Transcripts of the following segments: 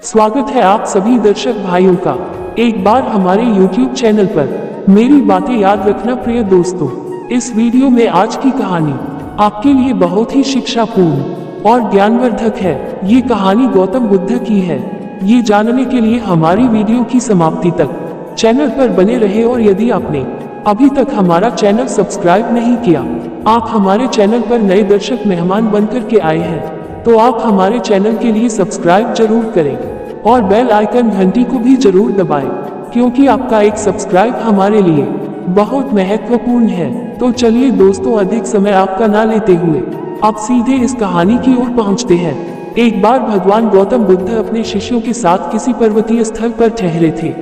स्वागत है आप सभी दर्शक भाइयों का एक बार हमारे YouTube चैनल पर। मेरी बातें याद रखना प्रिय दोस्तों। इस वीडियो में आज की कहानी आपके लिए बहुत ही शिक्षापूर्ण और ज्ञानवर्धक है। ये कहानी गौतम बुद्ध की है। ये जानने के लिए हमारी वीडियो की समाप्ति तक चैनल पर बने रहे और यदि आपने अभी तक हमारा चैनल सब्सक्राइब नहीं किया, आप हमारे चैनल पर नए दर्शक मेहमान बनकर के आए हैं, तो आप हमारे चैनल के लिए सब्सक्राइब जरूर करें और बेल आइकन घंटी को भी जरूर दबाएं, क्योंकि आपका एक सब्सक्राइब हमारे लिए बहुत महत्वपूर्ण है। तो चलिए दोस्तों, अधिक समय आपका ना लेते हुए आप सीधे इस कहानी की ओर पहुंचते हैं। एक बार भगवान गौतम बुद्ध अपने शिष्यों के साथ किसी पर्वतीय स्थल पर ठहरे थे।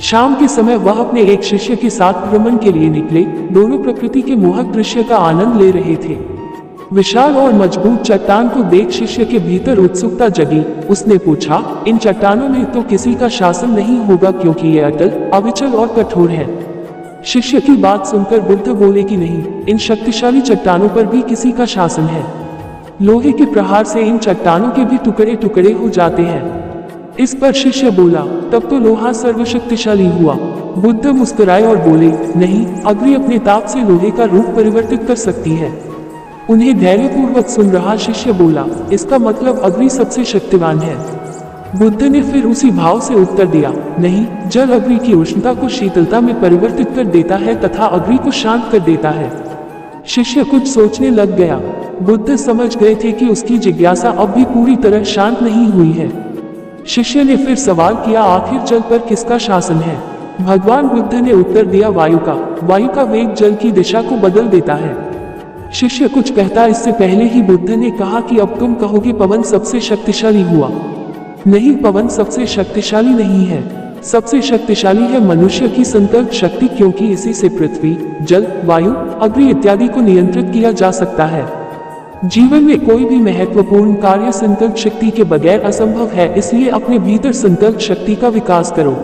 शाम के समय वह अपने एक शिष्य के साथ भ्रमण के लिए निकले। दोनों प्रकृति के मोहक दृश्य का आनंद ले रहे थे। विशाल और मजबूत चट्टान को देख शिष्य के भीतर उत्सुकता जगी। उसने पूछा, इन चट्टानों में तो किसी का शासन नहीं होगा, क्योंकि ये अटल, अविचल और कठोर है। शिष्य की बात सुनकर बुद्ध बोले कि नहीं, इन शक्तिशाली चट्टानों पर भी किसी का शासन है। लोहे के प्रहार से इन चट्टानों के भी टुकड़े टुकड़े हो जाते हैं। इस पर शिष्य बोला, तब तो लोहा सर्वशक्तिशाली हुआ। बुद्ध मुस्कुराए और बोले, नहीं, अग्नि अपने ताप से लोहे का रूप परिवर्तित कर सकती है। उन्हें धैर्यपूर्वक सुन रहा शिष्य बोला, इसका मतलब अग्नि सबसे शक्तिवान है। बुद्ध ने फिर उसी भाव से उत्तर दिया, नहीं, जल अग्नि की उष्णता को शीतलता में परिवर्तित कर देता है तथा अग्नि को शांत कर देता है। शिष्य कुछ सोचने लग गया। बुद्ध समझ गए थे कि उसकी जिज्ञासा अब भी पूरी तरह शांत नहीं हुई है। शिष्य ने फिर सवाल किया, आखिर जल पर किसका शासन है? भगवान बुद्ध ने उत्तर दिया, वायु का। वायु का वेग जल की दिशा को बदल देता है। शिष्य कुछ कहता इससे पहले ही बुद्ध ने कहा कि अब तुम कहोगे पवन सबसे शक्तिशाली हुआ। नहीं, पवन सबसे शक्तिशाली नहीं है। सबसे शक्तिशाली है मनुष्य की संकल्प शक्ति, क्योंकि इसी से पृथ्वी, जल, वायु, अग्नि इत्यादि को नियंत्रित किया जा सकता है। जीवन में कोई भी महत्वपूर्ण कार्य संकल्प शक्ति के बगैर असंभव है, इसलिए अपने भीतर संकल्प शक्ति का विकास करो।